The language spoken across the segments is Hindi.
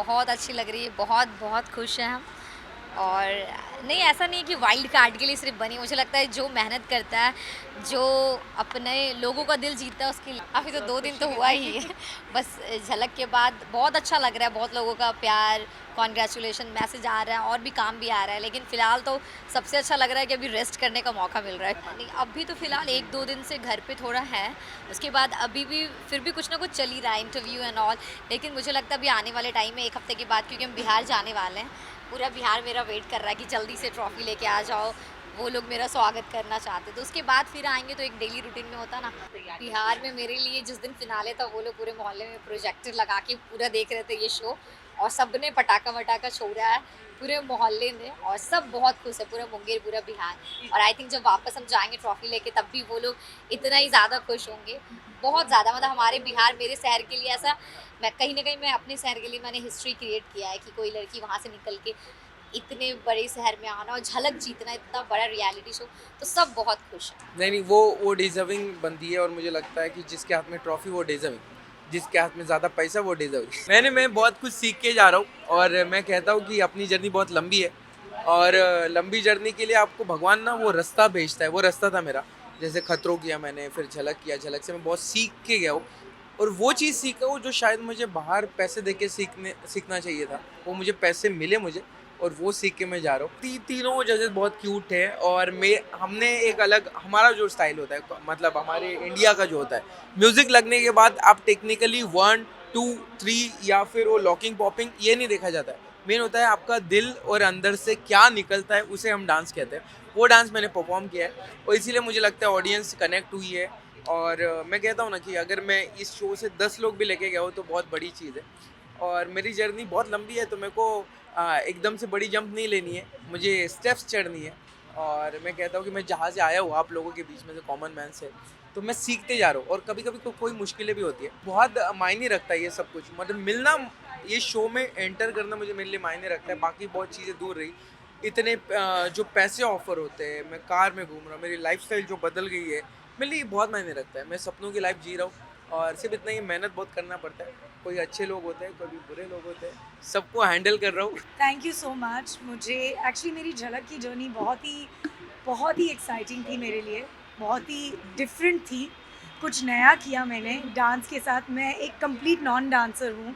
बहुत अच्छी लग रही है, बहुत बहुत खुश हैं हम। और नहीं, ऐसा नहीं है कि वाइल्ड कार्ड के लिए सिर्फ बनी, मुझे लगता है जो मेहनत करता है, जो अपने लोगों का दिल जीतता है उसके लिए। अभी तो 2 दिन तो हुआ ही है बस झलक के बाद बहुत अच्छा लग रहा है, बहुत लोगों का प्यार, कॉन्ग्रेचुलेशन मैसेज आ रहा है और भी काम भी आ रहा है। लेकिन फ़िलहाल तो सबसे अच्छा लग रहा है कि अभी रेस्ट करने का मौका मिल रहा है। नहीं, अभी तो फ़िलहाल 1-2 दिन से घर पे थोड़ा है, उसके बाद अभी भी फिर भी कुछ ना कुछ चल ही रहा है, इंटरव्यू एंड ऑल। लेकिन मुझे लगता है अभी आने वाले टाइम में 1 हफ्ते के बाद, क्योंकि हम बिहार जाने वाले हैं, पूरा बिहार मेरा वेट कर रहा है कि जल्दी से ट्रॉफ़ी लेके आ जाओ। वो लोग मेरा स्वागत करना चाहते, तो उसके बाद फिर आएँगे तो एक डेली रूटीन में होता ना। बिहार में मेरे लिए जिस दिन फिनाले था, वो लोग पूरे मोहल्ले में प्रोजेक्टर लगा के पूरा देख रहे थे ये शो, और सबने पटाखा-वटाखा छोड़ा है पूरे मोहल्ले में, और सब बहुत खुश है, पूरा मुंगेर, पूरा बिहार। और आई थिंक जब वापस हम जाएँगे ट्रॉफ़ी लेके, तब भी वो लोग इतना ही ज़्यादा खुश होंगे, बहुत ज़्यादा। मतलब हमारे बिहार, मेरे शहर के लिए ऐसा, मैं कहीं न कहीं मैं अपने शहर के लिए मैंने हिस्ट्री क्रिएट किया है कि कोई लड़की वहाँ से निकल के इतने बड़े शहर में आना और झलक जीतना, इतना बड़ा रियलिटी शो, तो सब बहुत खुश हैं। नहीं नहीं, वो डिजर्विंग बनती है और मुझे लगता है कि जिसके हाथ में ट्रॉफी वो डिजर्विंग, जिसके हाथ में ज़्यादा पैसा वो डिजर्विंग। मैं बहुत कुछ सीख के जा रहा हूँ और मैं कहता हूँ कि अपनी जर्नी बहुत लंबी है और लंबी जर्नी के लिए आपको भगवान ना वो रास्ता भेजता है। वो रास्ता था मेरा, जैसे खतरों किया मैंने, फिर झलक किया, झलक से मैं बहुत सीख के गया हूँ और वो चीज़ सीखा हूँ जो शायद मुझे बाहर पैसे दे के सीखना चाहिए था, वो मुझे पैसे मिले मुझे और वो सीख के मैं जा रहा हूँ। तीनों जजेस बहुत क्यूट हैं और मैं हमने एक अलग हमारा जो स्टाइल होता है, मतलब हमारे इंडिया का जो होता है, म्यूजिक लगने के बाद आप टेक्निकली 1 2 3 या फिर वो लॉकिंग पॉपिंग ये नहीं देखा जाता है। मेन होता है आपका दिल और अंदर से क्या निकलता है, उसे हम डांस कहते हैं। वो डांस मैंने परफॉर्म किया है और इसीलिए मुझे लगता है ऑडियंस कनेक्ट हुई है। और मैं कहता हूँ ना कि अगर मैं इस शो से 10 लोग भी लेके गया हूँ तो बहुत बड़ी चीज़ है। और मेरी जर्नी बहुत लंबी है तो मेरे को एकदम से बड़ी जंप नहीं लेनी है, मुझे स्टेप्स चढ़नी है। और मैं कहता हूँ कि मैं जहाँ से आया हूँ आप लोगों के बीच में से, कॉमन मैन से, तो मैं सीखते जा रहा हूँ और कभी कभी कोई मुश्किलें भी होती है। बहुत मायने रखता है ये सब कुछ, मतलब मिलना, ये शो में एंटर करना मुझे मेरे लिए मायने रखता है। बाकी बहुत चीज़ें दूर रही, इतने जो पैसे ऑफर होते हैं, मैं कार में घूम रहा हूँ, मेरी लाइफस्टाइल जो बदल गई है, मेरे लिए बहुत मायने रखता है। मैं सपनों की लाइफ जी रहा हूँ और सिर्फ इतना ही, मेहनत बहुत करना पड़ता है। कोई अच्छे लोग होते हैं, कोई बुरे लोग होते हैं, सबको हैंडल कर रहा हूँ। Thank you so much. मुझे एक्चुअली मेरी झलक की जर्नी बहुत ही एक्साइटिंग थी मेरे लिए, बहुत ही डिफरेंट थी। कुछ नया किया मैंने डांस के साथ। मैं एक कंप्लीट नॉन डांसर हूँ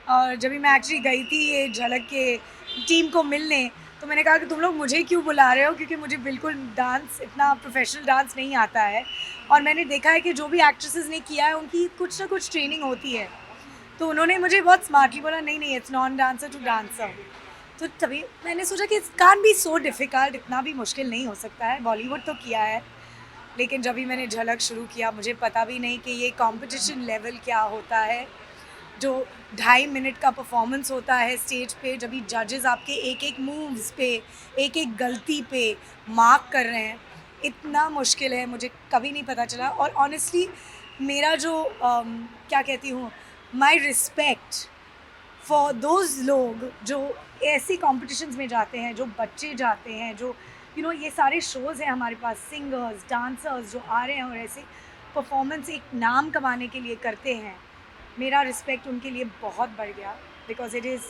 और जब भी मैं एक्चुअली गई थी ये झलक के टीम को मिलने, तो मैंने कहा कि तुम लोग मुझे क्यों बुला रहे हो, क्योंकि मुझे बिल्कुल डांस, इतना प्रोफेशनल डांस नहीं आता है। और मैंने देखा है कि जो भी एक्ट्रेसेस ने किया है उनकी कुछ ना कुछ ट्रेनिंग होती है, तो उन्होंने मुझे बहुत स्मार्टली बोला नहीं नहीं, it's non dancer to dancer. तो तभी मैंने सोचा कि it's can be so difficult, इतना भी मुश्किल नहीं हो सकता है, बॉलीवुड तो किया है। लेकिन जब भी मैंने झलक शुरू किया, मुझे पता भी नहीं कि ये कंपटीशन लेवल क्या होता है। जो 2.5 मिनट का परफॉर्मेंस होता है स्टेज पे, जब भी जजेस आपके एक एक मूव्स पे, एक एक गलती पे मार्क कर रहे हैं, इतना मुश्किल है, मुझे कभी नहीं पता चला। और ऑनेस्टली मेरा जो क्या कहती हूँ, माई रिस्पेक्ट फॉर दोज लोग जो ऐसे कॉम्पिटिशन्स में जाते हैं, जो बच्चे जाते हैं, जो ये सारे शोज़ हैं हमारे पास, सिंगर्स, डांसर्स जो आ रहे हैं और ऐसे परफॉर्मेंस एक नाम कमाने के लिए करते हैं। मेरा रिस्पेक्ट उनके लिए बहुत बढ़ गया, because it is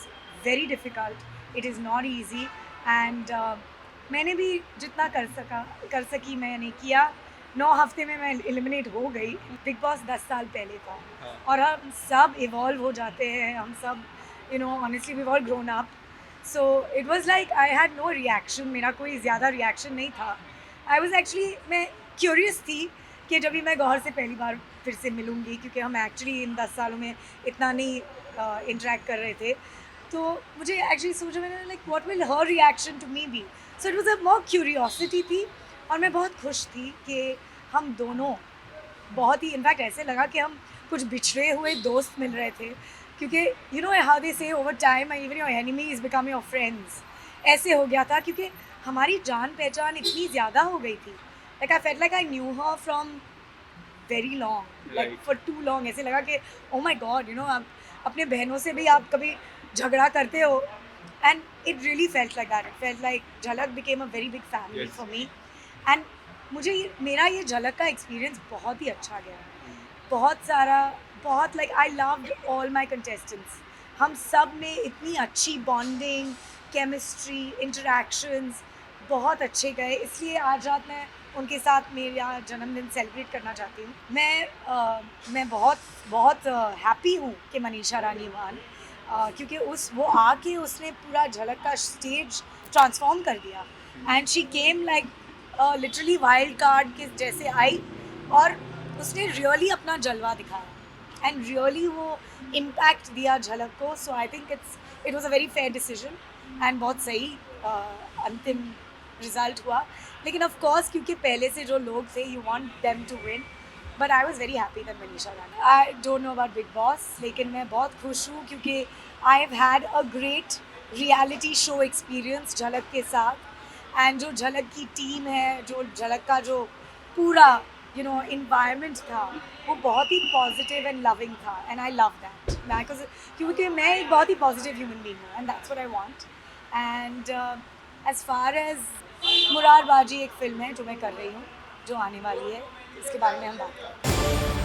very difficult, it is not easy. And मैंने भी जितना कर सकी मैंने किया। 9 हफ्ते में मैं एलिमिनेट हो गई। बिग बॉस 10 साल पहले था। हाँ। और हम सब इवॉल्व हो जाते हैं, हम सब honestly we all grown up. So it was like I had no reaction, मेरा कोई ज़्यादा रिएक्शन नहीं था। आई वाज एक्चुअली, मैं क्यूरियस थी कि जब भी मैं गौहर से पहली बार फिर से मिलूँगी, क्योंकि हम एक्चुअली इन 10 सालों में इतना नहीं इंटरेक्ट कर रहे थे, तो मुझे एक्चुअली सोचा मैंने, like what will her reaction to me be. So it was a more curiosity थी। और मैं बहुत खुश थी कि हम दोनों बहुत ही, इनफैक्ट ऐसे लगा कि हम कुछ बिछड़े हुए दोस्त मिल रहे थे, क्योंकि हाउ दे से over time even your enemy is become your friends, ऐसे हो गया था। क्योंकि हमारी जान पहचान इतनी ज़्यादा हो गई थी, like I felt like I knew her from very long, like Right. For too long. ऐसे लगा कि ओ माई गॉड, आप अपने बहनों से भी आप कभी झगड़ा करते हो। And it really felt like that, it felt like Jhalak became a very big family Yes. For me. And मुझे मेरा ये झलक का एक्सपीरियंस बहुत ही अच्छा गया, बहुत सारा, बहुत, like I loved all my contestants. हम सब में इतनी अच्छी बॉन्डिंग, केमिस्ट्री, इंटरेक्शंस बहुत अच्छे गए, इसलिए आज रात मैं उनके साथ मेरा जन्मदिन सेलिब्रेट करना चाहती हूँ। मैं बहुत बहुत हैप्पी हूँ कि मनीषा रानी वन, क्योंकि वो आके उसने पूरा झलक का स्टेज ट्रांसफॉर्म कर दिया and she came like literally wild card के जैसे आई और उसने रियली अपना जलवा दिखाया एंड रियली वो इम्पैक्ट दिया झलक को। So I think it was a very fair decision and बहुत सही अंतिम रिजल्ट हुआ। लेकिन ऑफ कोर्स क्योंकि पहले से जो लोग थे you want them to win, but I was very happy that Manisha Rani. I don't know about Bigg Boss, लेकिन मैं बहुत खुश हूँ क्योंकि I have had a great reality show experience Jhalak के साथ एंड जो झलक की टीम है, जो झलक का जो पूरा इन्वायरमेंट था वो बहुत ही पॉजिटिव एंड लविंग था एंड आई लव दैट क्योंकि मैं एक बहुत ही पॉजिटिव ह्यूमन बीइंग हूँ and that's what I want. And as far as मुरारबाजी एक फ़िल्म है जो मैं कर रही हूँ, जो आने वाली है, इसके बारे में हम बात करें।